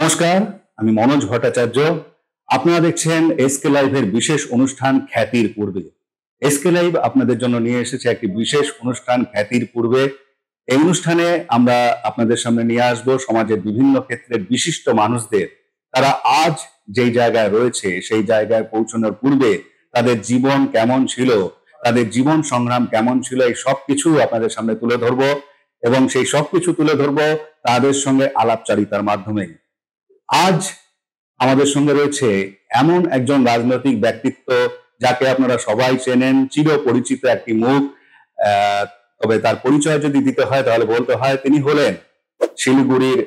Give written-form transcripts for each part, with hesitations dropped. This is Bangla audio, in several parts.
নমস্কার, আমি মনোজ ভট্টাচার্য। আপনারা দেখছেন এসকে লাইভের বিশেষ অনুষ্ঠান খ্যাতির পূর্বে। এসকে লাইভ আপনাদের জন্য নিয়ে এসেছে একটি বিশেষ অনুষ্ঠান খ্যাতির পূর্বে। এই অনুষ্ঠানে আমরা আপনাদের সামনে নিয়ে আসব সমাজের বিভিন্ন ক্ষেত্রের বিশিষ্ট মানুষদের। তারা আজ যেই জায়গায় রয়েছে সেই জায়গায় পৌঁছানোর পূর্বে তাদের জীবন কেমন ছিল, তাদের জীবন সংগ্রাম কেমন ছিল, এই সবকিছু আপনাদের সামনে তুলে ধরবো এবং সেই সবকিছু তুলে ধরবো তাদের সঙ্গে আলাপচারিতার মাধ্যমে। আজ আমাদের সঙ্গে রয়েছে এমন একজন রাজনৈতিক ব্যক্তিত্ব যাকে আপনারা সবাই চেনেন, চিরপরিচিত একটি মুখ। তবে তার পরিচয় যদি দিতে হয় তাহলে বলতে হয় তিনি হলেন শিলিগুড়ির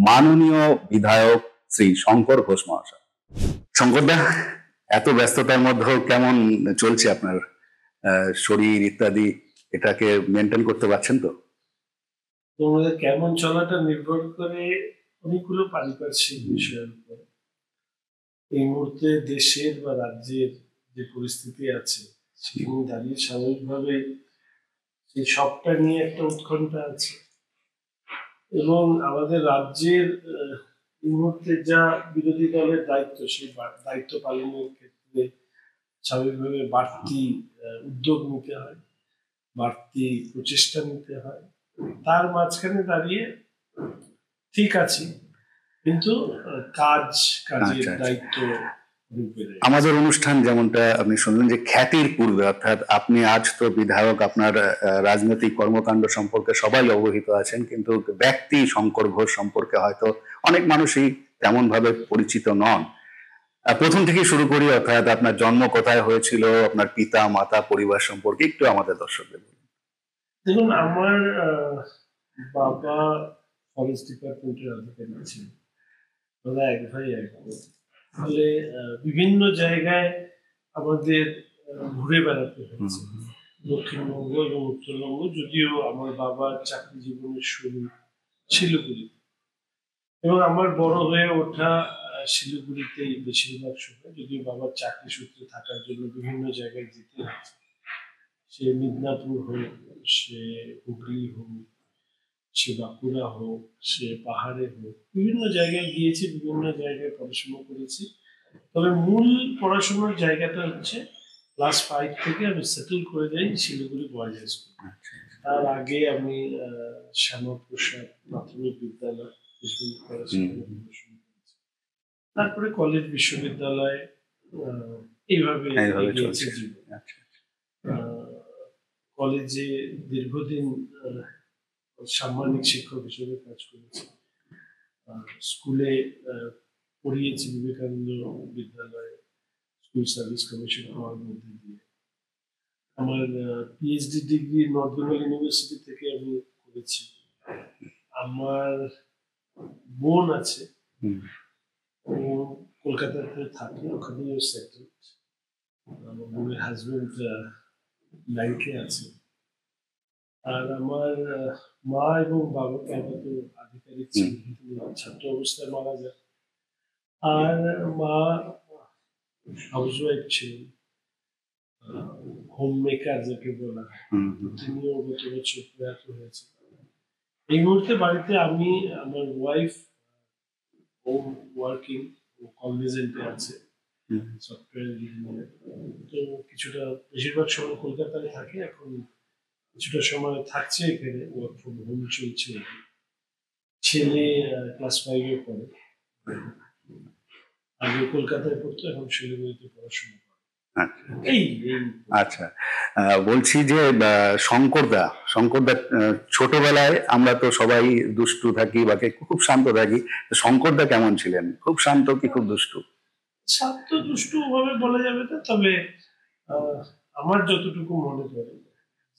মাননীয় বিধায়ক শ্রী শঙ্কর ঘোষ মহাশয়। শঙ্করদা, এত ব্যস্ততার মধ্যেও কেমন চলছে আপনার শরীর ইত্যাদি, এটাকে মেনটেন করতে পারছেন তো? তোমাদের কেমন চলাটা নির্ভর করে অনেকগুলো পারিপার্শ্বিক বিষয়ের উপর। এই মুহূর্তে দেশের বা রাজ্যের যে পরিস্থিতি আছে সেখানে দাঁড়িয়ে স্বাভাবিকভাবে সেই সবটা নিয়ে একটা উৎকণ্ঠা আছে এবং আমাদের রাজ্যের এই মুহূর্তে যা বিরোধী দলের দায়িত্ব, সেই দায়িত্ব পালনের ক্ষেত্রে স্বাভাবিকভাবে বাড়তি উদ্যোগ নিতে হয়, বাড়তি প্রচেষ্টা নিতে হয়। তার মাঝখানে দাঁড়িয়ে ঠিক আছে, কিন্তু কাজের দায়িত্ব। আমাদের অনুষ্ঠান যেমনটা আপনি শুনলেন যে খ্যাতির পূর্বে, অর্থাৎ আপনি আজ তো বিধায়ক, আপনার রাজনৈতিক কর্মকাণ্ড সম্পর্কে সবাই অবহিত আছেন, কিন্তু ব্যক্তি শঙ্কর ঘোষ সম্পর্কে হয়তো অনেক মানুষই তেমন ভাবে পরিচিত নন। প্রথম থেকে শুরু করি, অর্থাৎ আপনার জন্ম কোথায় হয়েছিল, আপনার পিতা মাতা পরিবার সম্পর্কে একটু আমাদের দর্শকদের বলুন। দেখুন, আমার বাবা ফরেস্ট ডিপার্টমেন্টের আধিকারিক ছিলেন, আমরা এক ভাই এক বোন। ফলে বিভিন্ন জায়গায় আমাদের ঘুরে বেড়াতে হয়েছে, দক্ষিণবঙ্গ এবং উত্তরবঙ্গ। যদিও আমার বাবার চাকরি জীবনের শুরু শিলিগুড়ি এবং আমার বড় হয়ে ওঠা শিলিগুড়িতেই বেশিরভাগ সময়, যদিও বাবার চাকরি সূত্রে থাকার জন্য বিভিন্ন জায়গায় যেতে হয়েছে। সে মিদনাপুর হোক, সে হুগলি হোক, সে বাঁকুড়া হোক, সে পাহাড়ে হোক, বিভিন্ন জায়গায় গিয়েছি, বিভিন্ন জায়গায় পড়াশোনা করেছি। তবে মূল পড়াশোনার জায়গাটা হচ্ছে ক্লাস 5 থেকে আমি সেটেল করে যাই শিলিগুড়ি বয়েজ হাই স্কুল। তার আগে আমি শ্যামাপ্রসাদ প্রাথমিক বিদ্যালয় পড়াশোনা করেছি, তারপরে কলেজ বিশ্ববিদ্যালয়, এইভাবে চলছে জীবন। কলেজে দীর্ঘদিন সাম্মানিক শিক্ষক হিসেবে কাজ করেছি, স্কুলে পড়িয়েছি বিবেকানন্দ বিদ্যালয়ে, স্কুল সার্ভিস কমিশন হওয়ার মধ্যে দিয়ে। আমার PhD degree north Bengal university থেকে আমি করেছি। আমার বোন আছে, ও কলকাতাতে থাকে, ওখানেও সেটেল। আমার বোনের হাজবেন্ড ব্যাংকে আছে। আর আমার মা এবং বাবাকে আপাতত আধিকারিক ছিলেন, ছাত্র অবস্থায় মারা যায়। আর মা হাউসওয়াইফ ছিলেন, হোম মেকার যাকে বলা হয়, তিনিও গত বছর প্রয়াত হয়েছে। এই মুহূর্তে বাড়িতে আমি, আমার ওয়াইফ হোম ওয়ার্কিং, কগনিজেন্টে আছে, সফটওয়্যার ইঞ্জিনিয়ার। তো কিছুটা, বেশিরভাগ সময় কলকাতায় থাকে, এখন কিছুটা সময় থাকছে এখানে, ওয়ার্ক ফ্রম হোম চলছে। ছেলে ক্লাস 5-এ পড়ে, আগে কলকাতায় পড়তো, এখন শিলিগুড়িতে পড়াশোনা করে। আচ্ছা, বলছি যে শঙ্করদা ছোটবেলায় আমরা তো সবাই দুষ্টু থাকি বা খুব শান্ত থাকি, শঙ্করদা কেমন ছিলেন? খুব শান্ত কি খুব দুষ্টু? শান্ত দুষ্টু ভাবে বলা যাবে না, তবে আমার যতটুকু মনে পড়ে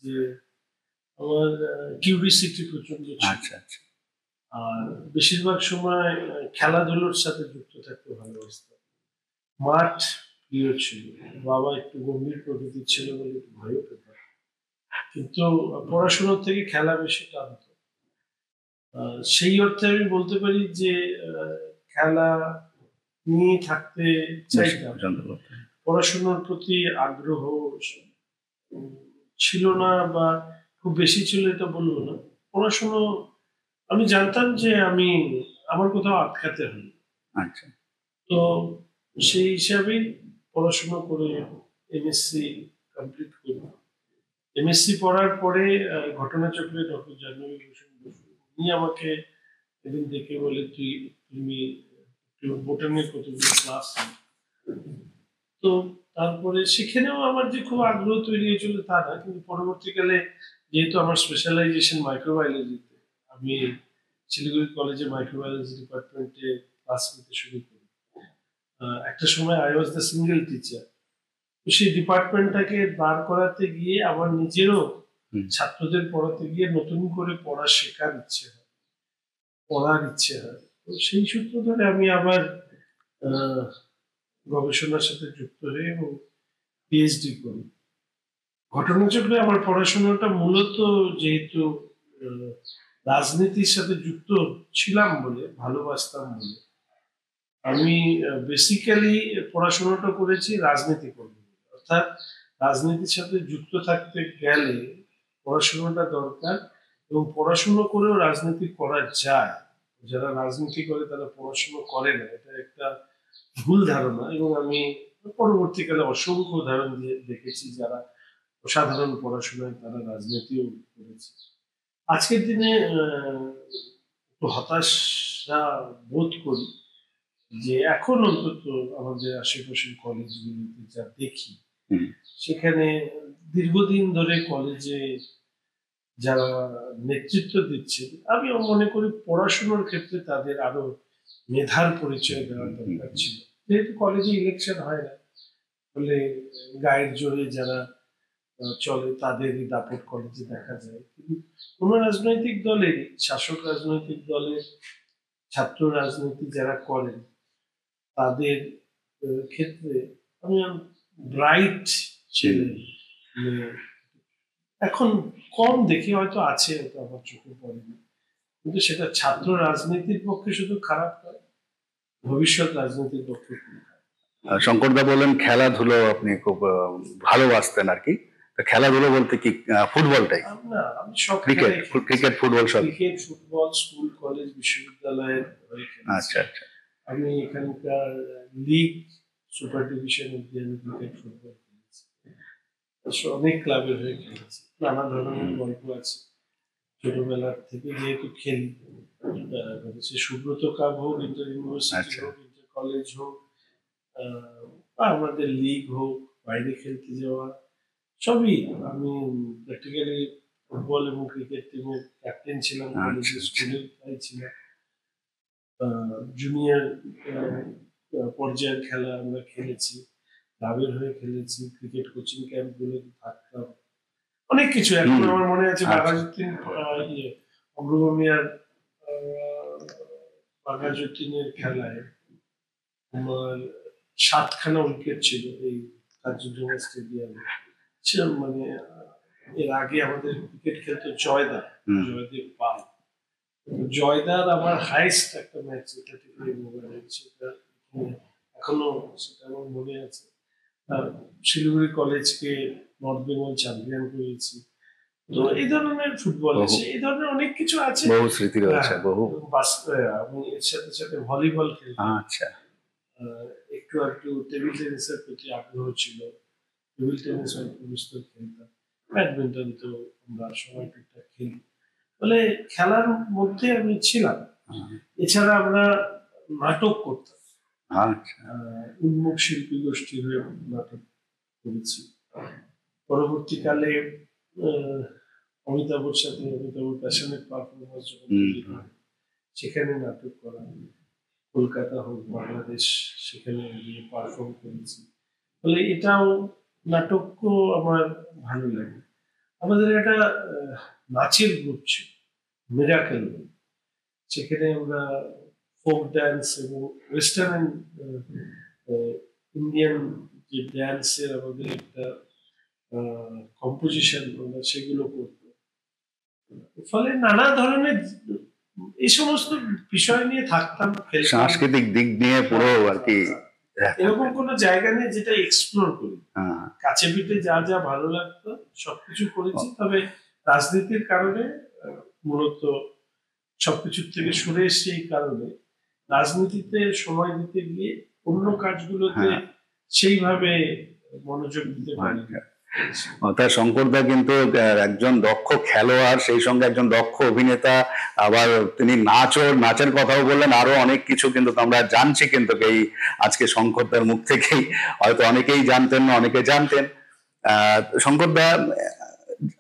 যে আমার কিউরিসিটি প্রচন্ড ছিল। আচ্ছা আচ্ছা। আর বেশিরভাগ সময় খেলাধুলোর সাথে যুক্ত থাকতে ভালোবাসতাম। মাঠ প্রিয় ছিল। বাবা একটু গম্ভীর প্রকৃতির ছিল বলে একটু ভয়ও পেতাম, কিন্তু পড়াশোনার থেকে খেলা বেশি টানত। সেই অর্থে আমি বলতে পারি যে খেলা নিয়ে থাকতে চাইতাম, পড়াশোনার প্রতি আগ্রহ ছিল না, বা খুব বেশি ছিল এটা বলবো না। পড়াশোনা আমি জানতাম যে আমার কোথাও আটকাতে হবে, আচ্ছা। তো সেই হিসাবেই পড়াশোনা করে এমএসসি কমপ্লিট করি। এমএসসি পড়ার পরে ঘটনাচক্রে ডক্টর জাহ্নবী ভূষণ বসু উনি আমাকে একদিন দেখে বলে, তুমি বোটানির কতগুলো ক্লাস। তো তারপরে সেখানেও আমার যে খুব আগ্রহ তৈরি হয়েছিল তা না, কিন্তু পরবর্তীকালে যেহেতু আমার স্পেশালাইজেশন মাইক্রোবায়োলজিতে, আমি শিলিগুড়ি কলেজে মাইক্রোবায়োলজি ডিপার্টমেন্টে ক্লাস নিতে শুরু করি। একটা সময় I was the single teacher. তো সেই ডিপার্টমেন্টটাকে দাঁড় করাতে গিয়ে আমার নিজেরও ছাত্রদের পড়াতে গিয়ে নতুন করে পড়া শেখার ইচ্ছে হয়, পড়ার ইচ্ছে হয়। তো সেই সূত্র ধরে আমি আবার গবেষণার সাথে যুক্ত হয়ে এবং পিএইচডি করি। ঘটনাচক্রে আমার পড়াশোনাটা মূলত যেহেতু রাজনীতির সাথে যুক্ত ছিলাম বলে, ভালোবাসতাম বলে, আমি বেসিক্যালি পড়াশোনাটা করেছি রাজনীতি করবো, অর্থাৎ রাজনীতির সাথে যুক্ত থাকতে গেলে পড়াশোনাটা দরকার, এবং পড়াশোনা করেও রাজনীতি করা যায়। যারা রাজনীতি করে তারা পড়াশোনা করে না, এটা একটা ভুল ধারণা। এবং আমি পরবর্তীকালে অসংখ্য উদাহরণ দিয়ে দেখেছি যারা অসাধারণ পড়াশোনায় তারা রাজনীতিও করেছে। আজকের দিনে একটু হতাশা বোধ করি যে এখন অন্তত আমাদের আশেপাশের কলেজগুলিতে যা দেখি, সেখানে দীর্ঘদিন ধরে কলেজে যারা নেতৃত্ব দিচ্ছে, আমি মনে করি পড়াশোনার ক্ষেত্রে তাদের আরো মেধার পরিচয় দেওয়ার দরকার ছিল। যেহেতু কলেজে ইলেকশন হয় না, ফলে গায়ের জোরে যারা চলে তাদেরই দাপট কলেজে দেখা যায়। কিন্তু কোন রাজনৈতিক দলের, শাসক রাজনৈতিক দলের ছাত্র রাজনীতি যারা করেন তাদের ক্ষেত্রে আমি ব্রাইট ছেলে এখন কম দেখি, হয়তো আছে, হয়তো আমার চোখে পড়েনি, কিন্তু সেটা ছাত্র রাজনীতির পক্ষে শুধু খারাপ নয়, ভবিষ্যৎ রাজনীতির পক্ষে। শঙ্করদা বলেন খেলাধুলো আপনি খুব ভালোবাসতেন আর কি, খেলাধুলো বলতে কি ফুটবলটাই? না, আমি সব ক্রিকেট, ফুটবল সব। ক্রিকেট, ফুটবল, স্কুল, কলেজ, বিশ্ববিদ্যালয়ের হয়ে খেলেছি। আচ্ছা আচ্ছা। আমি এখানকার লিগ, সুপার ডিভিশন অব্দি আমি ক্রিকেট, ফুটবল খেলেছি। অনেক ক্লাবের হয়ে খেলেছি। নানা ধরনের গল্প আছে ছোটবেলার থেকে, যেহেতু খেলি। সে সুব্রত কাপ হোক, ইন্টার ইউনিভার্সিটি হোক, ইন্টার কলেজ হোক, বা আমাদের লিগ হোক, বাইরে খেলতে যাওয়া, সবই। আমি প্র্যাকটিক্যালি ফুটবল এবং ক্রিকেট টিমের ক্যাপ্টেন ছিলাম, কলেজে, স্কুলে তাই ছিলাম। জুনিয়র পর্যায়ের খেলা আমরা খেলেছি, ক্লাবের হয়ে খেলেছি, ক্রিকেট কোচিং ক্যাম্প গুলোতে থাকতাম, অনেক কিছু। এখন আমার মনে আছে বাঘাযতীন অগ্রগামিয়ার বাঘাযতীনের খেলায় আমার 7খানা উইকেট ছিল এই কাঞ্চনজঙ্ঘা স্টেডিয়ামে। মানে এর আগে আমাদের ক্রিকেট খেলতো জয়দেব পাল। জয়দার আমার হাইস্ট একটা ম্যাচ, এটা থেকে সেটা এখনো সেটা আমার মনে আছে। শিলিগুড়ি কলেজকে নর্থ বেঙ্গল চ্যাম্পিয়ন করেছি। তো এই ধরনের ফুটবল আছে, এই ধরনের অনেক কিছু আছে, বহু স্মৃতি রয়েছে, বহু। আমি এর সাথে সাথে ভলিবল খেলতাম। আচ্ছা। একটু একটু টেবিল টেনিসের প্রতি আগ্রহ ছিল, টেবিল টেনিস খেলতাম। ব্যাডমিন্টন তো আমরা সবাই টুকটাক খেলি, ফলে খেলার মধ্যে আমি ছিলাম। এছাড়া আমরা নাটক করতাম, উন্মুখ শিল্পী গোষ্ঠী হয়ে নাটক করেছি। পরবর্তীকালে অমিতাভর সাথে অমিতাভ প্যাশনেট পারফরমেন্স যখন সেখানে নাটক করা, কলকাতা হোক, বাংলাদেশ, সেখানে গিয়ে পারফর্ম করেছি। ফলে এটাও নাটকও আমার ভালো লাগে। আমাদের একটা নাচের গ্রুপ ছিল, মিরাকেল। সেখানে আমরা ফোক ডান্স এবং ওয়েস্টার্ন ইন্ডিয়ান যে ড্যান্সের আমাদের একটা কম্পোজিশন, আমরা সেগুলো করতাম। ফলে নানা ধরনের এই সমস্ত বিষয় নিয়ে থাকতাম, সাংস্কৃতিক দিক নিয়ে পুরো আর কি। এরকম কোনো জায়গা নেই যেটা এক্সপ্লোর করি। কাছে পিঠে যা যা ভালো লাগতো সবকিছু করেছি, তবে রাজনীতির কারণে মূলত সবকিছুর থেকে সরে এসে এই কারণে রাজনীতিতে সময় দিতে গিয়ে অন্য কাজগুলোতে হ্যাঁ। সেইভাবে মনোযোগ দিতে পারি। অর্থাৎ শঙ্করদা কিন্তু একজন দক্ষ খেলোয়াড়, সেই সঙ্গে একজন দক্ষ অভিনেতা, আবার তিনি নাচের কথাও বললেন, আরো অনেক কিছু কিন্তু আমরা জানছি কিন্তু এই আজকে শঙ্করদার মুখ থেকেই। হয়তো অনেকেই জানতেন না, অনেকে জানতেন। শঙ্করদা,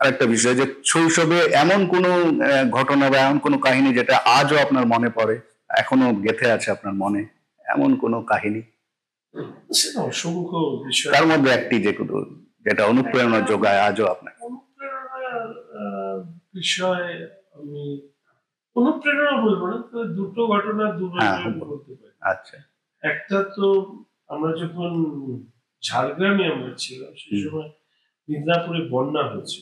আরেকটা বিষয় যে শৈশবে এমন কোনো ঘটনা বা এমন কোনো কাহিনী যেটা আজও আপনার মনে পড়ে, এখনো গেঁথে আছে আপনার মনে, এমন কোনো কাহিনী? সেটা অসংখ্য বিষয়। তার মধ্যে একটি যেটা অনুপ্রেরণা যোগায় আজও আপনাকে। অনুপ্রেরণার বিষয় আমি অনুপ্রেরণা বলবো না, তবে দুটো ঘটনা দুভাবে আমি বলতে পারি। আচ্ছা। একটা তো আমরা যখন ঝাড়গ্রামে আমরা ছিলাম, সেই সময় মিদনাপুরে বন্যা হয়েছে।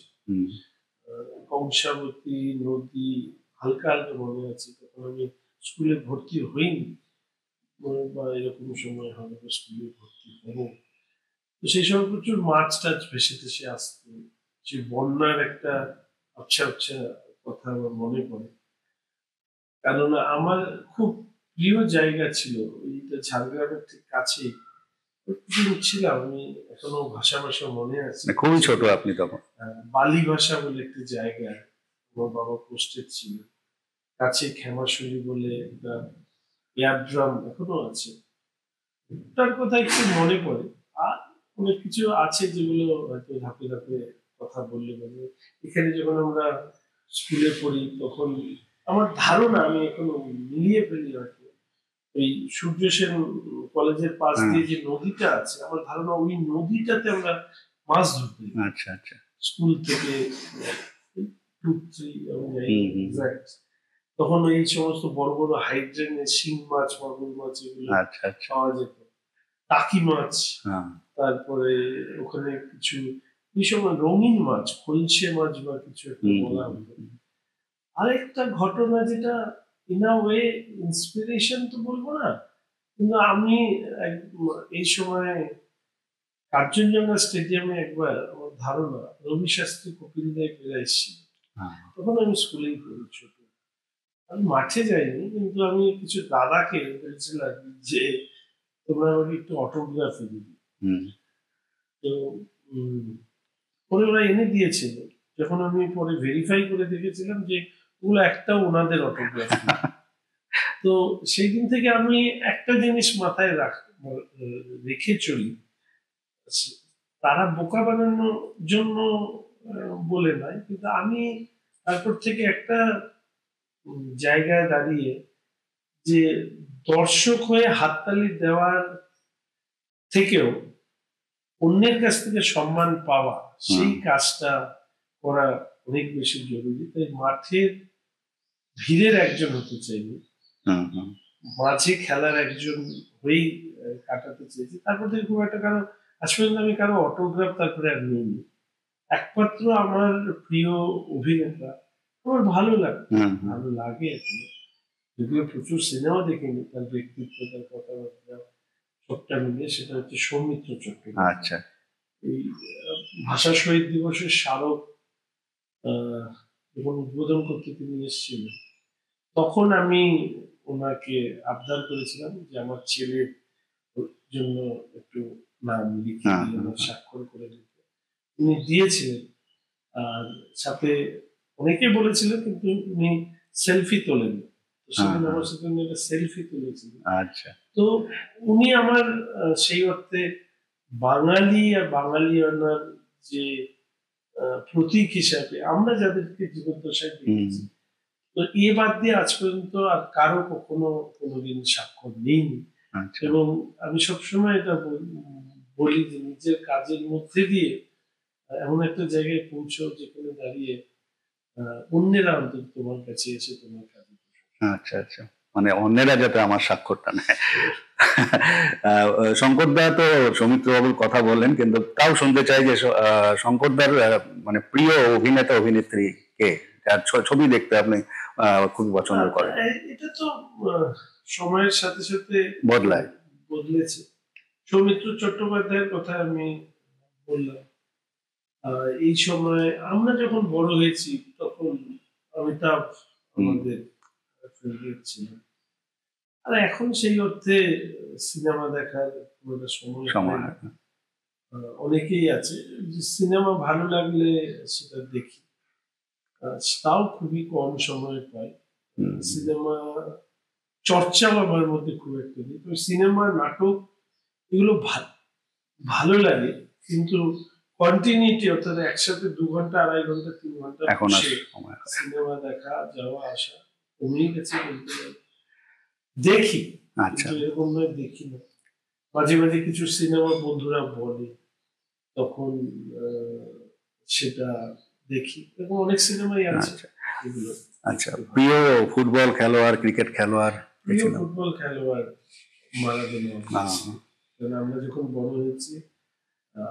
কংসাবতী নদী হালকা হালকা মনে আছে, তখন আমি স্কুলে ভর্তি হইনি, বা এরকম সময় হবে স্কুলে ভর্তি হবো। তো সেই সময় প্রচুর মাছ টাছ ভেসে ভেসে আসতো, যে বন্যার একটা আবছা আবছা কথা আমার মনে পড়ে। কেননা আমার খুব প্রিয় জায়গা ছিল ওইটা, ঝাড়গ্রামের ঠিক কাছেই ছিলাম আমি, এখনো ভাষা ভাষা মনে আছে। খুবই ছোট আপনি তখন। বালি ভাষা বলে একটা জায়গায় আমার বাবা পোস্টেড ছিল, কাছে ক্ষেমাশুলি বলে একটা এয়ারড্রাম এখনো আছে, তার কথা একটু মনে পড়ে। আর অনেক কিছু আছে যেগুলো হয়তো ধাপে ধাপে কথা বললে বলবে। এখানে যখন আমরা স্কুলে পড়ি তখন আমার ধারণা, আমি এখনো মিলিয়ে ফেলি হয়তো, এই সূর্য সেন কলেজের পাশ দিয়ে যে নদীটা আছে, আমার ধারণা ওই নদীটাতে আমরা মাছ ধরতে। আচ্ছা আচ্ছা। স্কুল থেকে 2-3 তখন এই সমস্ত বড় বড় হাইড্রেনের শিং মাছ, মাগুর মাছ এগুলো পাওয়া যেত, টাকি মাছ, তারপরে ওখানে কিছু এই সময় রঙিন মাছ, খলসে মাছ বা কিছু একটা বলা হতো। আরেকটা ঘটনা যেটা ইন আ ওয়ে ইন্সপিরেশন তো বলবো না, কিন্তু আমি এই সময় কার্জনজঙ্ঘা স্টেডিয়ামে একবার আমার ধারণা রবি শাস্ত্রী কপিল দেব এরা এসেছিল, তখন আমি স্কুলেই পড়ি, ছোট। আমি মাঠে যাইনি, কিন্তু আমি কিছু দাদাকে বলছিলাম যে তোমরা আমাকে একটু অটোগ্রাফি দিবি। তো পরে ওরা এনে দিয়েছিল, যখন আমি পরে ভেরিফাই করে দেখেছিলাম যে ওগুলো একটা ওনাদের অটোগ্রাফি। তো সেই দিন থেকে আমি একটা জিনিস মাথায় রেখে চলি, তারা বোকা বানানোর জন্য বলে নয়, কিন্তু আমি তারপর থেকে একটা জায়গায় দাঁড়িয়ে যে দর্শক হয়ে হাততালি দেওয়ার থেকেও অন্যের কাছ থেকে সম্মান পাওয়া, সেই কাজটা করা অনেক বেশি জরুরি। তাই মাঠের ভিড়ের একজন হতে চাইনি, মাঝে খেলার একজন হয়েই কাটাতে চেয়েছি। তারপর থেকে খুব একটা কারো আজ পর্যন্ত আমি কারো অটোগ্রাফ তারপরে আর নিইনি। একমাত্র আমার প্রিয় অভিনেতা, আমার ভালো লাগে এখনো, যদিও প্রচুর সিনেমা দেখিনি, তার ব্যক্তিত্ব, তার কথাবার্তা সবটা মিলিয়ে, সেটা হচ্ছে সৌমিত্র চট্টোপাধ্যায়। আচ্ছা। এই ভাষা শহীদ দিবসের স্মারক যখন উদ্বোধন করতে তিনি এসেছিলেন, তখন আমি ওনাকে আবদার করেছিলাম যে আমার ছেলের জন্য একটু নাম লিখে দিয়ে স্বাক্ষর করে দিতে। উনি দিয়েছিলেন, আর সাথে অনেকে বলেছিলেন, কিন্তু উনি সেলফি তোলেন, সেদিন আমার সাথে উনি একটা সেলফি তুলেছিলেন। আচ্ছা। তো উনি আমার সেই অর্থে বাঙালি আর বাঙালিয়ানার যে প্রতীক হিসাবে আমরা যাদেরকে জীবদ্দশায় দেখেছি, তো এ বাদ দিয়ে আজ পর্যন্ত আর কারো কখনো কোনোদিন স্বাক্ষর নেইনি। এবং আমি সবসময় এটা বলি যে নিজের কাজের মধ্যে দিয়ে এমন একটা জায়গায় পৌঁছো যেখানে দাঁড়িয়ে অন্যেরা অন্তত তোমার কাছে এসে তোমার কাজে। আচ্ছা আচ্ছা, মানে অন্যেরা যাতে আমার স্বাক্ষরটা নেয়। শঙ্করদা তো সৌমিত্র বাবুর কথা বললেন, কিন্তু তাও শুনতে চাই যে শঙ্করদার মানে প্রিয় অভিনেতা অভিনেত্রী কে, যার ছবি দেখতে আপনি খুবই পছন্দ করেন? এটা তো সময়ের সাথে সাথে বদলেছে। সৌমিত্র চট্টোপাধ্যায়ের কথা আমি বললাম, এই সময় আমরা যখন বড় হয়েছি তখন অমিতাভ আমাদের ফেভারিট ছিল। আর এখন সেই অর্থে সিনেমা দেখার খুব একটা সময় সময় হয় না। অনেকেই আছে যে সিনেমা ভালো লাগলে সেটা দেখি, তাও খুবই কম সময় পাই। সিনেমা চর্চাও আমার মধ্যে খুব একটা নেই। তো সিনেমা, নাটক এগুলো ভালো লাগে, কিন্তু কন্টিনিউটি অর্থাৎ একসাথে 2 ঘন্টা, 2.5 ঘন্টা, 3 ঘন্টা এখন আর বসে সময় হয় না। সিনেমা দেখা যাওয়া আসা কমেই গেছে বলতে গেলে। দেখি, আচ্ছা, কিন্তু এরকম নয় দেখি না। মাঝে মাঝে কিছু সিনেমা বন্ধুরা বলে, তখন সেটা দেখি। এরকম অনেক সিনেমাই আছে আচ্ছা, এগুলো আচ্ছা। দেখতে ভালো। প্রিয় ফুটবল খেলোয়াড়, ক্রিকেট খেলোয়াড় কে প্রিয় ছিল? ফুটবল খেলোয়াড় মারাদোনা। কারণ আমরা যখন বড় হয়েছি,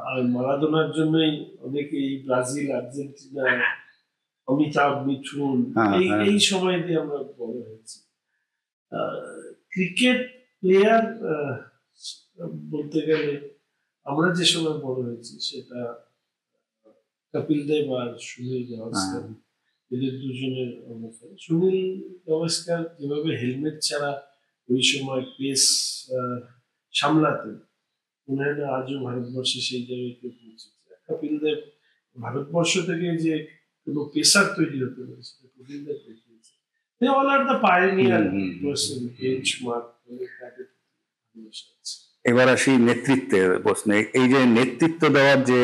আর মারাদোনার জন্যই অনেকেই ব্রাজিল, আর্জেন্টিনা, অমিতাভ, মিঠুন, এই এই সময় দিয়ে আমরা বড় হয়েছি। ক্রিকেট প্লেয়ার বলতে গেলে আমরা যে সময় বড় হয়েছি সেটা কপিল দেব আর সুনীল গাভাস্কার, এদের দুজনের অবস্থান। সুনীল গাভাস্কার যেভাবে হেলমেট ছাড়া ওই সময় পেস সামলাতেন, মনে হয় না আজও ভারতবর্ষে সেই জায়গায় কেউ পৌঁছেছে। কপিল দেব ভারতবর্ষ থেকে যে কোনো পেশার তৈরি হতে পারে সেটা কপিল দেব দেখিয়েছে। They all are the pioneer person, benchmark, তাদের ভালোবাসা আছে। এবার আসি নেতৃত্বের প্রশ্নে। এই যে নেতৃত্ব দেওয়ার যে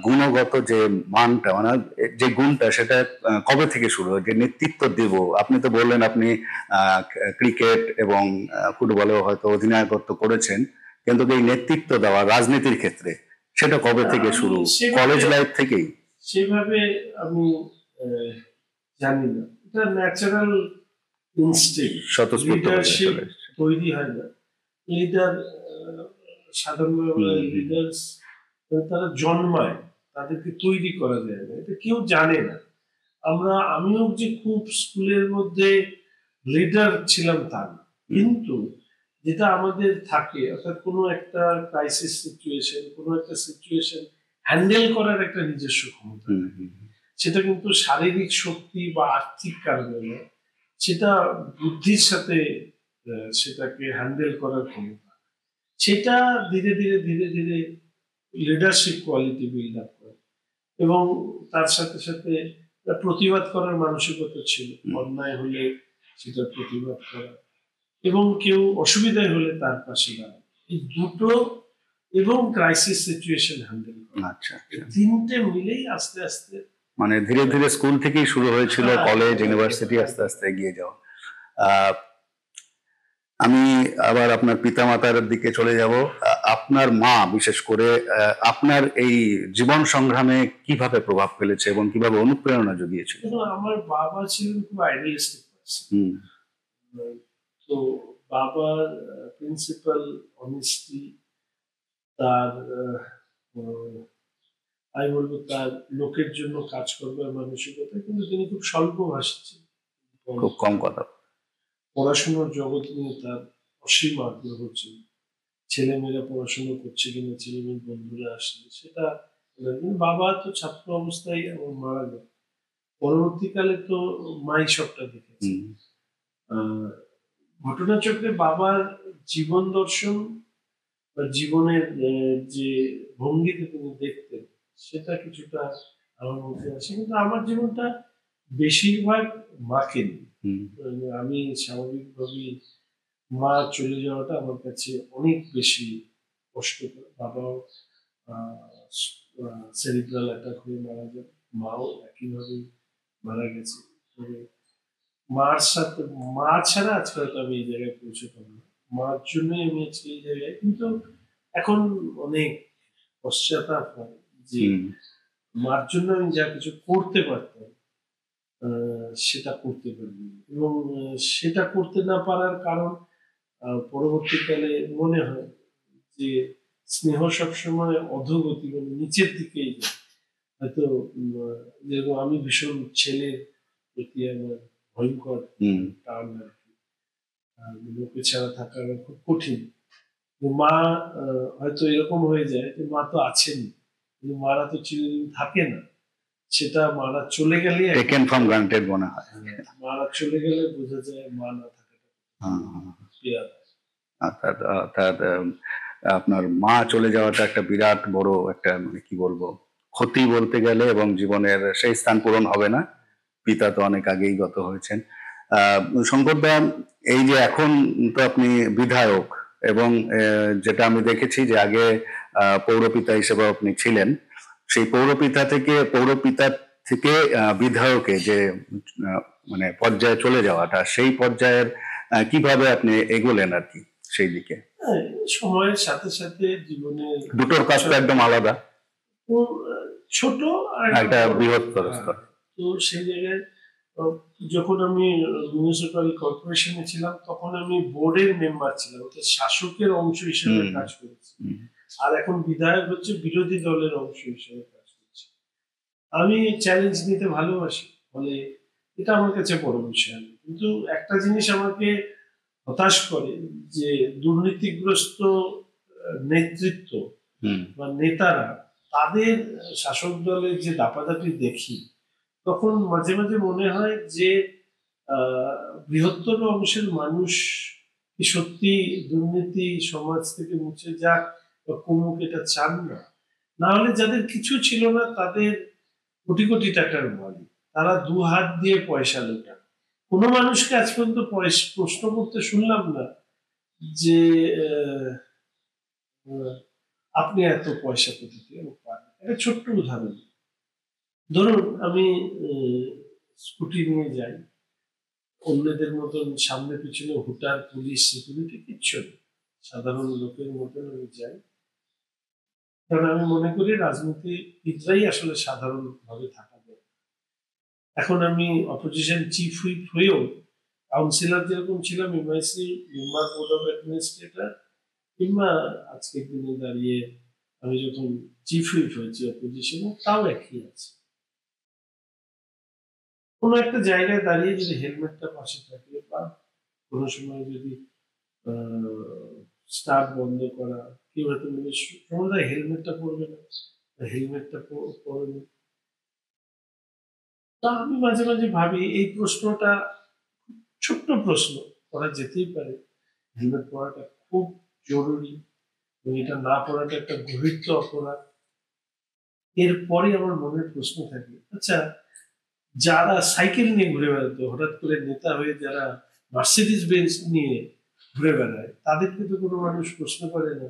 গুণগত যে মানটা, মানে যে গুণটা, সেটা কবে থেকে শুরু হয় যে নেতৃত্ব দেব? আপনি তো বললেন আপনি ক্রিকেট এবং ফুটবলেও হয়তো অধিনায়কত্ব করেছেন, কিন্তু এই নেতৃত্ব দেওয়া রাজনীতির ক্ষেত্রে সেটা কবে থেকে শুরু? কলেজ লাইফ থেকেই? সেভাবে আমি জানি না, এটা ন্যাচারাল ইনস্টিংক্ট, লিডারশিপ তৈরি হয় না। লিডার সাধারণভাবে লিডার্স তারা জন্মায়, তাদেরকে তৈরি করা যায় না, এটা কেউ জানে না। আমিও যে খুব স্কুলের মধ্যে লিডার ছিলাম তা না, কিন্তু যেটা আমাদের থাকে, অর্থাৎ কোনো একটা ক্রাইসিস সিচুয়েশন, কোনো একটা সিচুয়েশন হ্যান্ডেল করার একটা নিজস্ব ক্ষমতা, সেটা কিন্তু শারীরিক শক্তি বা আর্থিক কারণে নয়, সেটা বুদ্ধির সাথে সেটাকে হ্যান্ডেল করার ক্ষমতা। সেটা ধীরে ধীরে ধীরে ধীরে লিডারশিপ কোয়ালিটি বিল্ড আপ করে, এবং তার সাথে সাথে প্রতিবাদ করার মানসিকতা ছিল। অন্যায় হলে সেটা প্রতিবাদ করা, এবং কেউ অসুবিধায় হলে তার পাশে দাঁড়ানো, এই দুটো, এবং ক্রাইসিস সিচুয়েশন হ্যান্ডেল করা, আচ্ছা, তিনটে মিলেই আস্তে আস্তে, মানে ধীরে ধীরে স্কুল থেকেই শুরু হয়েছিল, কলেজ, ইউনিভার্সিটি, আস্তে আস্তে এগিয়ে যাওয়া। আমি আবার আপনার পিতামাতার দিকে চলে যাব। আপনার মা বিশেষ করে আপনার এই জীবন সংগ্রামে কিভাবে প্রভাব ফেলেছে এবং কিভাবে অনুপ্রেরণা জুগিয়েছিল? আমার বাবা ছিলেন খুব আইডিয়ালিস্টিক পারসন। তো বাবার প্রিন্সিপাল অনেস্টি, তার আমি বলবো তার লোকের জন্য কাজ করবার মানসিকতা, কিন্তু তিনি খুব স্বল্পভাষী ছিলেন, খুব কম কথা। পড়াশোনার জগৎ নিয়ে তার অসীম আগ্রহ ছিল। ছেলেমেয়েরা পড়াশোনা করছে কিনা, ছেলেমেয়ের বন্ধুরা আসলে সেটা, বাবা তো ছাত্র অবস্থায় আমার মারা যায়। পরবর্তীকালে তো মাই সবটা দেখেছে। ঘটনাচক্রে বাবার জীবন দর্শন বা জীবনের যে ভঙ্গিতে তিনি দেখতেন, সেটা কিছুটা আমার মধ্যে আছে, কিন্তু আমার জীবনটা বেশিরভাগ মাকে নিয়ে। আমি স্বাভাবিকভাবেই মা চলে যাওয়াটা আমার কাছে অনেক বেশি কষ্টকর। বাবাও সেরিব্রাল অ্যাটাক হয়ে মারা যান, মাও একইভাবে মারা গেছে। তবে মার সাথে, মা ছাড়া আজকে হয়তো আমি এই জায়গায় পৌঁছতাম না, মার জন্যই আমি আজকে এই জায়গায়। কিন্তু এখন অনেক পশ্চাতাপ হয় যে মার জন্য আমি যা কিছু করতে পারতাম সেটা করতে পারিনি, এবং সেটা করতে না পারার কারণ পরবর্তীকালে মনে হয় যে স্নেহ সবসময় অধোগতি, মানে নিচের দিকেই যায়। হয়তো যেরকম আমি ভীষণ ছেলের প্রতি আমার ভয়ঙ্কর টান আর কি, লোকে ছাড়া থাকা আমার খুব কঠিন। মা হয়তো এরকম হয়ে যায় যে মা তো আছেন, কিন্তু মারা তো চিরদিন থাকে না, সেটা মারা চলে গেলে টেকেন ফর গ্রান্টেড মনে হয়। মারা চলে গেলে বোঝা যায় মা না থাকাটা। বিরাট। অর্থাৎ অর্থাৎ আপনার মা চলে যাওয়াটা একটা বিরাট বড় একটা মানে কি বলবো ক্ষতি বলতে গেলে, এবং জীবনের সেই স্থান পূরণ হবে না। পিতা তো অনেক আগেই গত হয়েছেন। আহ শঙ্করদা, এই যে এখন তো আপনি বিধায়ক, এবং যেটা আমি দেখেছি যে আগে পৌরপিতা হিসেবে আপনি ছিলেন, সেই পৌরপিতা থেকে বিধায়কে যে আহ, মানে পর্যায়ে চলে যাওয়াটা, সেই পর্যায়ের কিভাবে আপনি এগোলেন আর কি সেই দিকে? হ্যাঁ, সময়ের সাথে সাথে জীবনের দুটোর কাজ তো একদম আলাদা, তো, ছোট আর একটা বড়। বৃহত্তর হ্যাঁ, স্তর। তো সেই জায়গায় আহ, যখন আমি মিউনিসিপাল কর্পোরেশনে ছিলাম তখন আমি বোর্ডের মেম্বার ছিলাম, অর্থাৎ শাসকের অংশ হিসেবে হুম, কাজ করেছি। হুম, আর এখন বিধায়ক হচ্ছে বিরোধী দলের অংশ হিসেবে কাজ করছি। আমি চ্যালেঞ্জ নিতে ভালোবাসি, ফলে এটা আমার কাছে বড় বিষয় না। কিন্তু একটা জিনিস আমাকে হতাশ করে, যে দুর্নীতিগ্রস্ত নেতৃত্ব হুম, বা নেতারা, তাদের শাসক দলের যে দাপাদাপি দেখি, তখন মাঝে মাঝে মনে হয় যে আহ, বৃহত্তর অংশের মানুষ কি সত্যি দুর্নীতি সমাজ থেকে মুছে যাক বা কমুক এটা চান না? না হলে যাদের কিছু ছিল না তাদের কোটি কোটি টাকার মালিক, তারা দু হাত দিয়ে পয়সা লোটান। কোনো মানুষকে আজ পর্যন্ত প্রশ্ন করতে শুনলাম না যে আহ, আহ, আপনি এত পয়সা কোথা থেকে পান। একটা ছোট্ট উদাহরণ, ধরুন আমি স্কুটি নিয়ে যাই, অন্যদের মতন সামনে পিছনে হুটার পুলিশ সিকিউরিটি কিচ্ছু নেই, সাধারণ লোকের মতন আমি যাই। কারণ আমি মনে করি রাজনীতিবিদরাই আসলে সাধারণ ভাবে থাকা যায়। এখন আমি অপোজিশন চিফ হুইপ হয়েও কাউন্সিলর যেরকম ছিলাম, MIC member board of administrator, কিংবা আজকের দিনে দাঁড়িয়ে আমি যখন চিফ হুইপ হয়েছি অপোজিশনে, তাও একই আছে। কোনো একটা জায়গায় দাঁড়িয়ে যদি হেলমেটটা পাশে থাকে, বা কোনো সময় যদি স্টার্ট বন্ধ করা, কেউ হয়তো বলবে সমাদায় হেলমেটটা পরবে না, হেলমেটটা পরবে। তা আমি মাঝে মাঝে ভাবি এই প্রশ্নটা, ছোট্ট প্রশ্ন করা যেতেই পারে, হেলমেট পরাটা খুব জরুরি এবং এটা না পরাটা একটা গভীর অপরাধ। এরপরে আমার মনের প্রশ্ন থাকে, আচ্ছা, যারা সাইকেল নিয়ে ঘুরে বেড়াতো, হঠাৎ করে নেতা হয়ে যারা মার্সিডিজ বেঞ্চ নিয়ে ঘুরে বেড়ায়, তাদেরকে তো কোনো মানুষ প্রশ্ন করে না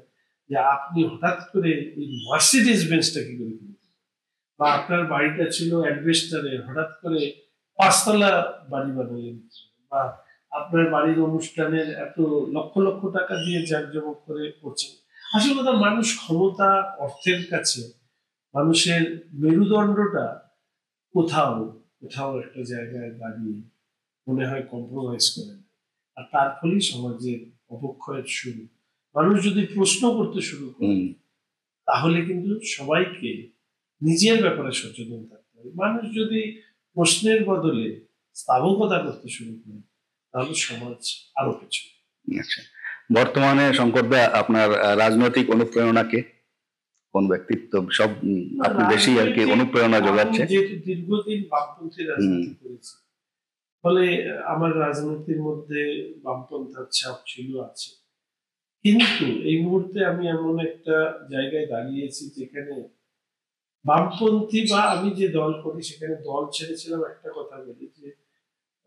যে আপনি হঠাৎ করে এই মার্সিডিজ বেঞ্চটা কি করে কিনলেন? বা আপনার বাড়িটা ছিল অ্যাডভেস্টারে, হঠাৎ করে পাঁচতলা বাড়ি বানালেন? বা আপনার বাড়ির অনুষ্ঠানের এত লক্ষ লক্ষ টাকা দিয়ে জাঁকজমক করে করছেন? আসলে কথা, মানুষ ক্ষমতা অর্থের কাছে মানুষের মেরুদণ্ডটা কোথাও কোথাও একটা জায়গায় দাঁড়িয়ে মনে হয় কম্প্রোমাইজ করে না। আর তার ফলেই সমাজের অবক্ষয়ের শুরু। মানুষ যদি প্রশ্ন করতে শুরু করে, হুম, তাহলে কিন্তু সবাইকে নিজের ব্যাপারে সচেতন থাকতে হবে। মানুষ যদি প্রশ্নের বদলে স্থাবকতা করতে শুরু করে, তাহলে সমাজ আরো পিছনে। আচ্ছা। বর্তমানে শঙ্করদা আপনার রাজনৈতিক অনুপ্রেরণা কে? কোন ব্যক্তিত্ব সব আপনি বেশি আর কি রাজনৈতিক, অনুপ্রেরণা আমি যোগাচ্ছে? যেহেতু দীর্ঘদিন বামপন্থী হুম, রাজনীতি করেছি, ফলে আমার রাজনীতির মধ্যে বামপন্থার ছাপ ছিল, আছে। কিন্তু এই মুহূর্তে আমি এমন একটা জায়গায় দাঁড়িয়েছি যেখানে বামপন্থী বা আমি যে দল করি সেখানে দল ছেড়েছিলাম। একটা কথা বলি, যে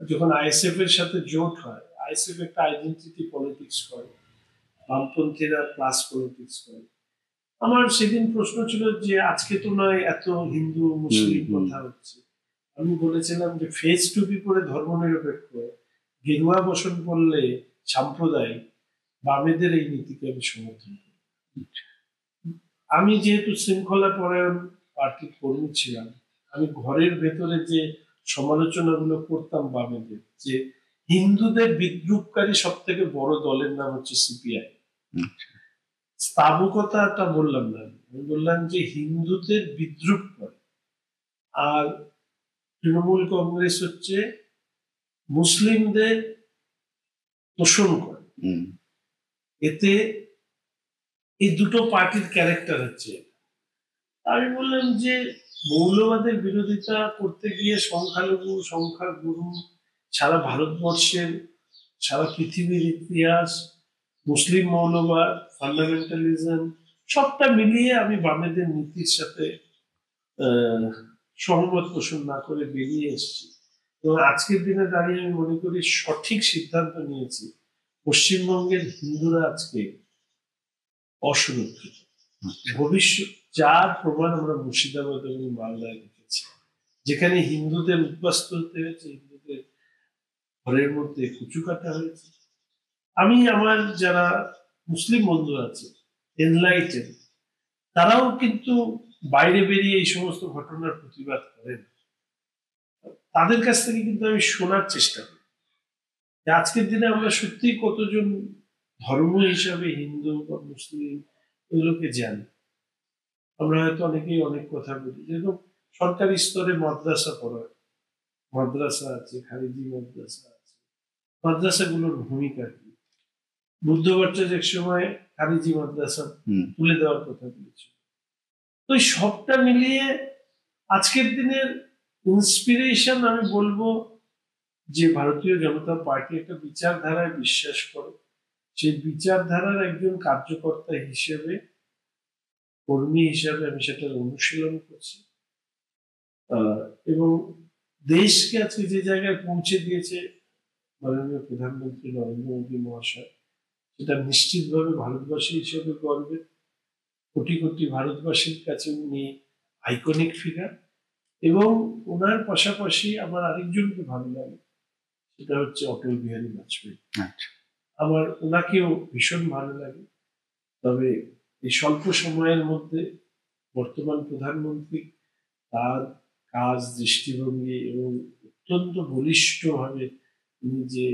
যখন আইএসএফ এর সাথে জোট হয়, আইএসএফ একটা আইডেন্টিটি পলিটিক্স করে, বামপন্থীরা ক্লাস পলিটিক্স করে। আমার সেদিন প্রশ্ন ছিল যে আজকে তো নয় এত হিন্দু হুম, মুসলিম হুম, কথা হচ্ছে, আমি বলেছিলাম যে ফেস টুপি পরে ধর্মনিরপেক্ষ, গেরুয়া বসন পড়লে সাম্প্রদায়িক, বামেদের এই নীতিকে আমি সমর্থন করি। আমি যেহেতু শৃঙ্খলা পরায়ণ পার্টির কর্মী ছিলাম, আমি ঘরের ভেতরে যে সমালোচনাগুলো করতাম বামেদের, যে হিন্দুদের বিদ্রুপকারী সব থেকে বড় দলের নাম হচ্ছে সিপিআই, হুম, স্থাবকতাটা বললাম না, আমি বললাম যে হিন্দুদের বিদ্রুপ করে। আর তৃণমূল কংগ্রেস হচ্ছে মুসলিমদের তোষণ করে। হুম, এতে এই দুটো পার্টির ক্যারেক্টার হচ্ছে। আমি বললাম যে মৌলবাদের বিরোধিতা করতে গিয়ে সংখ্যালঘু সংখ্যাগুরু সারা ভারতবর্ষের সারা পৃথিবীর ইতিহাস, মুসলিম মৌলবাদ, ফান্ডামেন্টালিজম সবটা মিলিয়ে আমি বামেদের নীতির সাথে সহমত পোষণ না করে বেরিয়ে এসেছি। এবং আজকের দিনে দাঁড়িয়ে আমি মনে করি সঠিক সিদ্ধান্ত নিয়েছি। পশ্চিমবঙ্গের হিন্দুরা আজকে অসুরক্ষিত। ভবিষ্যৎ যার প্রমাণ আমরা মুর্শিদাবাদ এবং মালদায় দেখেছি, যেখানে হিন্দুদের উদ্বাস্ত হতে হয়েছে, হিন্দুদের ঘরের মধ্যে কুচু কাটা হয়েছে। আমি আমার যারা মুসলিম বন্ধু আছে এনলাইটেন, তারাও কিন্তু বাইরে বেরিয়ে এই সমস্ত ঘটনার প্রতিবাদ করেন। তাদের কাছ থেকে কিন্তু আমি শোনার চেষ্টা করি যে আজকের দিনে আমরা সত্যি কতজন ধর্ম হিসাবে হিন্দু বা মুসলিম এগুলোকে জানি। আমরা হয়তো অনেকেই অনেক কথা বলি, যেরকম সরকারি স্তরে মাদ্রাসা পড়া, মাদ্রাসা আছে, খারিজি মাদ্রাসা আছে, মাদ্রাসাগুলোর ভূমিকা কি? বুদ্ধ ভট্টাচার্য এক সময় খারিজি মাদ্রাসা তুলে দেওয়ার কথা বলেছিল। তো এই সবটা মিলিয়ে আজকের দিনের ইন্সপিরেশন আমি বলবো যে ভারতীয় জনতা পার্টি একটা বিচারধারায় বিশ্বাস করে। সেই বিচারধারার একজন কার্যকর্তা হিসেবে, কর্মী হিসাবে আমি সেটার অনুশীলন করছি। এবং দেশকে আজকে যে জায়গায় পৌঁছে দিয়েছে মাননীয় প্রধানমন্ত্রী নরেন্দ্র মোদী মহাশয়, সেটা নিশ্চিতভাবে ভারতবাসী হিসেবে গর্বের। কোটি কোটি ভারতবাসীর কাছে উনি আইকনিক ফিগার। এবং ওনার পাশাপাশি আমার আরেকজনকে ভালো লাগে, সেটা হচ্ছে অটল বিহারী বাজপেয়ী। আমার ওনাকেও ভীষণ ভালো লাগে। তবে এই স্বল্প সময়ের মধ্যে বর্তমান প্রধানমন্ত্রী তার কাজ, দৃষ্টিভঙ্গি এবং অত্যন্ত বলিষ্ঠভাবে তিনি যে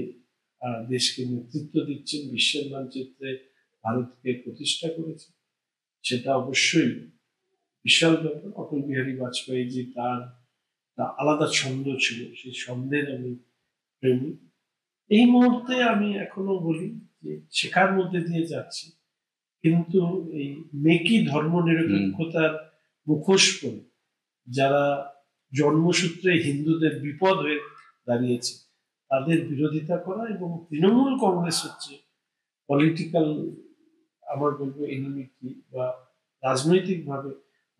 দেশকে নেতৃত্ব দিচ্ছেন, বিশ্বের মানচিত্রে ভারতকে প্রতিষ্ঠা করেছে, সেটা অবশ্যই বিশাল ব্যাপার। অটল বিহারী বাজপেয়ী যে তার আলাদা ছন্দ ছিল, সেই ছন্দের আমি প্রেমী। এই মুহূর্তে আমি এখনো বলি যে শেখার মধ্যে দিয়ে যাচ্ছি, কিন্তু এই মেকি ধর্ম নিরপেক্ষতার মুখোশ পরে যারা জন্মসূত্রে হিন্দুদের বিপদ হয়ে দাঁড়িয়েছে, তাদের বিরোধিতা করা। এবং তৃণমূল কংগ্রেস হচ্ছে পলিটিক্যাল, আমার বলবো এনিমিটি, বা রাজনৈতিকভাবে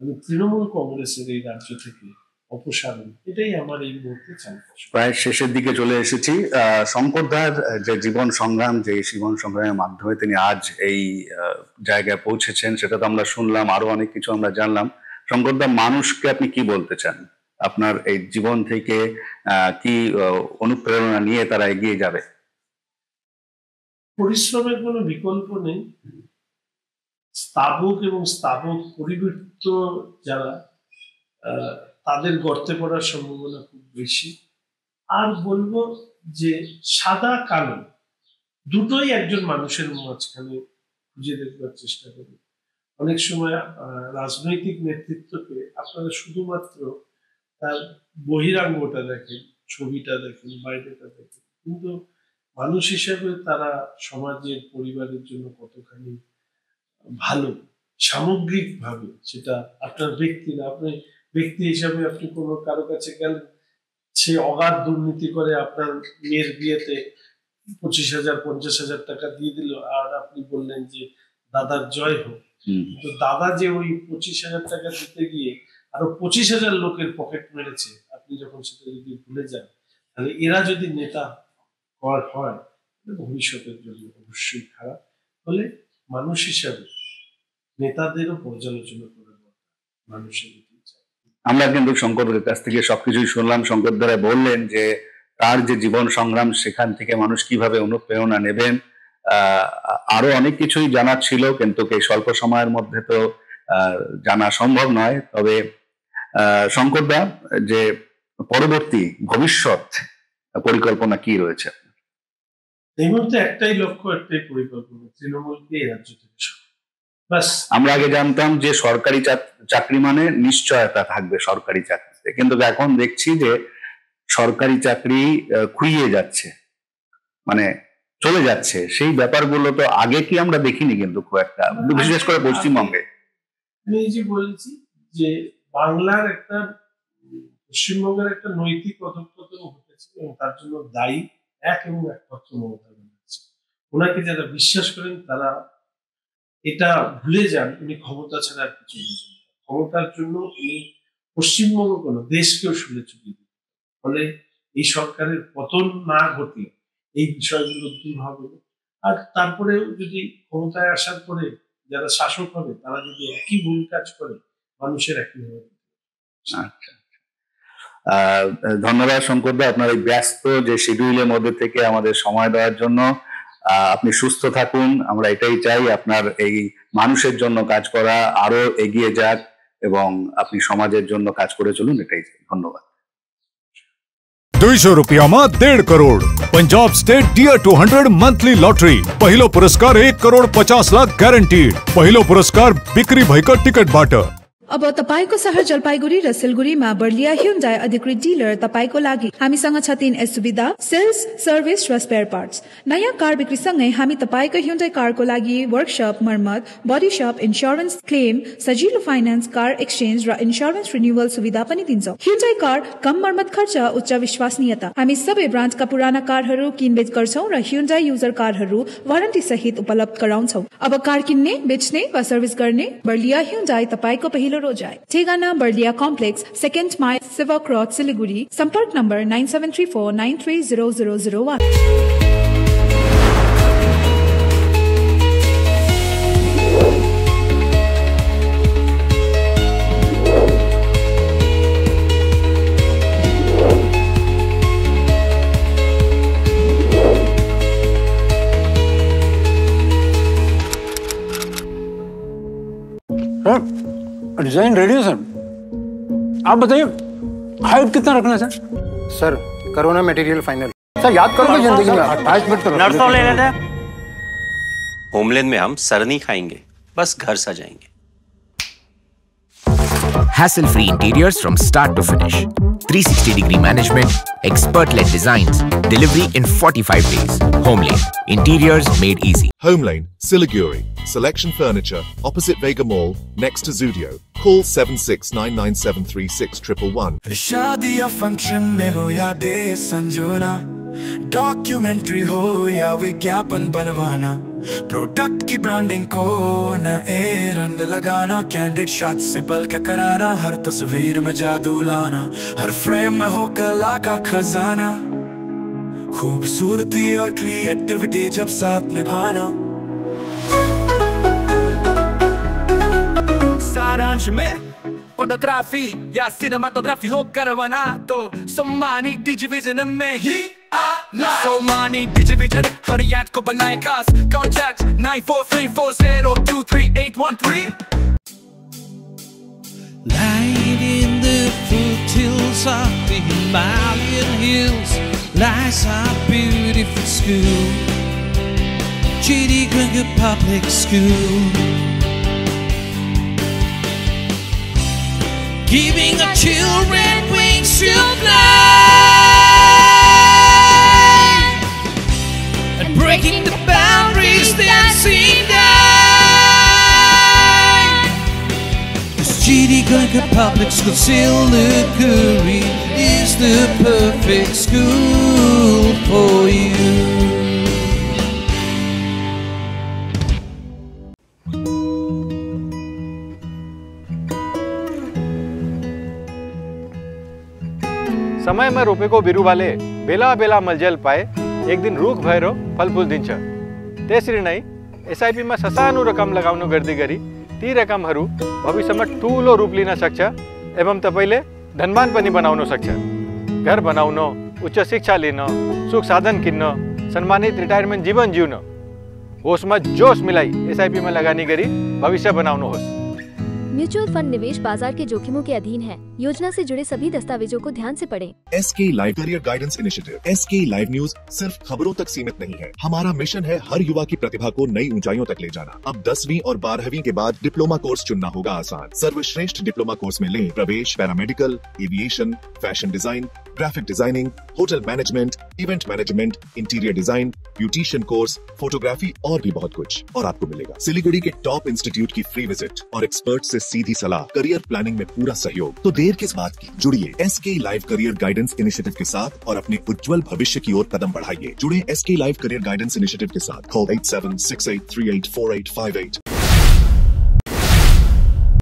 আমি তৃণমূল কংগ্রেসের এই রাজ্য থেকে অপসারণ, এটাই আমার এই মুহূর্তে চাই। প্রায় শেষের দিকে চলে এসেছি। শঙ্করদার যে জীবন সংগ্রাম, যে জীবন সংগ্রামের মাধ্যমে তিনি আজ এই জায়গায় পৌঁছেছেন, সেটা তো আমরা শুনলাম, আরো অনেক কিছু আমরা জানলাম। শঙ্করদা, মানুষকে আপনি কি বলতে চান? আপনার এই জীবন থেকে কি অনুপ্রেরণা নিয়ে তারা এগিয়ে যাবে? পরিশ্রমের কোনো বিকল্প নেই। স্থাবক এবং স্থাবক পরিবৃত্ত যারা, তাদের গর্তে পড়ার সম্ভাবনা খুব বেশি। আর বলবো যে সাদা কালো দুটোই একজন মানুষের মাঝখানে খুঁজে দেখবার চেষ্টা করি। অনেক সময় রাজনৈতিক নেতৃত্বকে আপনারা শুধুমাত্র তার বহিরাঙ্গটা দেখেন, ছবিটা দেখেন, বাইরেটা দেখেন, কিন্তু মানুষ হিসেবে তারা সমাজের, পরিবারের জন্য কতখানি ভালো সামগ্রিক ভাবে, সেটা আপনার ব্যক্তি না। আপনি ব্যক্তি হিসাবে আপনি কোনো কারো কাছে গেলেন, সে অগাধ দুর্নীতি করে আপনার মেয়ের বিয়েতে 25,000 50,000 টাকা দিয়ে দিল, আর আপনি বললেন যে দাদার জয় হোক। তো দাদা যে ওই 25,000 টাকা দিতে গিয়ে আরো 25,000 লোকের পকেট মেরেছে, আপনি যখন সেটা যদি ভুলে যান, তাহলে এরা যদি নেতা হয়, ভবিষ্যতের জন্য অবশ্যই খারাপ। ফলে মানুষ হিসাবে নেতাদেরও পর্যালোচনা করা দরকার মানুষের। আমরা কিন্তু শঙ্করের কাছ থেকে সবকিছুই শুনলাম। শঙ্কর দ্বারা বললেন যে তার যে জীবন সংগ্রাম, সেখান থেকে মানুষ কিভাবে অনুপ্রেরণা নেবেন। আরো অনেক কিছুই জানার ছিল, কিন্তু এই স্বল্প সময়ের মধ্যে তো জানা সম্ভব নয়। তবে শঙ্করদা, যে পরবর্তী ভবিষ্যৎ পরিকল্পনা কি রয়েছে? এই মুহূর্তে একটাই লক্ষ্য, একটাই পরিকল্পনা, তৃণমূলকে এই রাজ্য থেকে আমরা আগে জানতাম যে সরকারি চাকরি মানে নিশ্চয়তা থাকবে সরকারি চাকরিতে, কিন্তু এখন দেখছি যে সরকারি চাকরি খুইয়ে যাচ্ছে, মানে চলে যাচ্ছে। সেই ব্যাপারগুলো তো আগে কি আমরা দেখিনি কিন্তু খুব একটা, বিশেষ করে পশ্চিমবঙ্গে। আমি এই যে বলেছি যে বাংলার একটা, পশ্চিমবঙ্গের একটা নৈতিক অধঃপতন ঘটেছে, এবং তার জন্য দায়ী এক এবং একমাত্র মমতা ব্যানার্জি। ওনাকে যারা বিশ্বাস করেন তারা এটা ভুলে যান উনি ক্ষমতা ছাড়া আর কিছু বুঝেন না। ক্ষমতার জন্য উনি পশ্চিমবঙ্গ কোনো দেশকেও শুলে চুকিয়ে দিন। ফলে এই সরকারের পতন না ঘটলে এই বিষয়গুলো দূর হবে। আর তারপরেও যদি ক্ষমতায় আসার পরে যারা শাসক হবে তারা যদি একই ভুল কাজ করে, মানুষের একই হবে। আচ্ছা, ধন্যবাদ শঙ্করদা, আপনার এই ব্যস্ত যে শিডিউলের মধ্যে থেকে আমাদের সময় দেওয়ার জন্য। আপনি সুস্থ থাকুন, আমরা এটাই চাই। আপনার এই মানুষের জন্য কাজ করা আরো এগিয়ে যাক এবং আপনি সমাজের জন্য কাজ করে চলুন, এটাই চাই। ধন্যবাদ। 200 રૂપિયામાં 1.5 crore Punjab state dear 200 monthly lottery. पहिलो पुरस्कार 1 करोड़ 50 लाख ग्यारंटीड। पहिलो पुरस्कार बिक्री भएका टिकट बाट। अब तपाईको शहर जलपाइगुडी र सिलगुडीमा बर्लिया ह्युन्डाई अधिकृत डिलर तपाईको लागि हामीसँग छ 3 सुविधा: सेल्स, सर्भिस र स्पेयर पार्ट्स। नयाँ कार बिक्रीसँगै हामी तपाईको ह्युन्डाई कारको लागि वर्कशप, मर्मत, बडी शप, इन्स्योरेन्स क्लेम, सजिलो फाइनान्स, कार एक्सचेन्ज र इन्स्योरेन्स रिन्युअल सुविधा पनि दिन्छौं। ह्युन्डाई कार कम मर्मत खर्च, उच्च विश्वसनीयता। हामी सबै ब्रान्डका पुराना कारहरू किनबेच गर्छौं र ह्युन्डाई युजर कारहरू वारन्टी सहित उपलब्ध गराउँछौं। अब कार किन्ने, बेच्ने वा सर्भिस गर्ने बर्लिया ह्युन्डाई तपाईको पहिलो रोजाइ। ठेगाना बर्लिया कम्प्लेक्स, 2nd माइल, सेवा क्रॉस, सिलिगुडी। संपर्क नम्बर 9734930001। डिजाइन रेडी है सर, आप बताइए हाइट कितना रखना है सर? सर करो ना मटेरियल फाइनल। सर याद करो ना जिंदगी में 28 मिनट करो। नर्सों ले लेते हैं। होमलैंड में हम सर नहीं खाएंगे, बस घर सजाएंगे। Hassle-free interiors from start to finish. 360-degree management, expert-led designs, delivery in 45 days. Homelane, interiors made easy. Homelane, Siliguri. Selection Furniture, opposite Vega Mall, next to Zudio. Call 7699736111. शादी या फंक्शन में हो या डे संजोना, डॉक्यूमेंट्री हो या विज्ञापन बनवाना, प्रोडक्ट की ब्रांडिंग को न रंग लगाना, कैंडिड शॉट से बल्क कराना, हर तस्वीर में जादू लाना, हर फ्रेम में हो कला का खजाना, खूबसूरती और क्रिएटिविटी जब साथ निभाना। सारांश में फोटोग्राफी या सिनेमाटोग्राफी हो करवाना तो सोमानी डिजिविजन में ही आना। सोमानी डिजिविजन हर याद को बनाए खास। Contact 9434023813। Lying in the foothills of the Himalayan hills lies our beautiful school, Chidi Ganga Public School. Giving our children wings to fly and breaking the boundaries that seem die. This Chidi Ganga Public School, Siliguri is the perfect school for you. समय में रोपे को बिरु वाले बेला बेला मलजल पाए, एक दिन रुख भएर फल फूल दिन्छ। त्यसरी नै एसआईपी में ससानो रकम लगाउनु गर्दै गरी ती रकमहरू भविष्यमा ठूलो रूप लिन सक्छ एवं तपाईले धनवान पनि बनाउन सक्छ। घर बनाउन, उच्च शिक्षा लिन, सुख साधन किन्न, सम्मानित रिटायरमेन्ट जीवन जिउन, होसमा जोश मिलाई एसआईपी में लगानी गरी भविष्य बनाउनुहोस्। म्यूचुअल फंड निवेश बाजार के जोखिमों के अधीन है। योजना से जुड़े सभी दस्तावेजों को ध्यान से पढ़ें। SK live career guidance initiative. SK live news सिर्फ खबरों तक सीमित नहीं है। हमारा मिशन है हर युवा की प्रतिभा को नई ऊंचाइयों तक ले जाना। अब 10वीं और 12वीं के बाद डिप्लोमा कोर्स चुनना होगा आसान। सर्वश्रेष्ठ डिप्लोमा कोर्स में लें प्रवेश, paramedical, aviation, fashion design, graphic designing, hotel management, event management, interior design, beautician course, photography और भी बहुत कुछ। और आपको मिलेगा सिलीगुड़ी के टॉप इंस्टीट्यूट की फ्री विजिट और एक्सपर्ट से सीधी सलाह, करियर प्लानिंग में पूरा सहयोग। तो देर किस बात की, जुड़िए SK live career guidance initiative के साथ और अपने उज्जवल भविष्य की ओर कदम बढ़ाइए। जुड़े SK live career guidance initiative के साथ। कॉल 8768384858।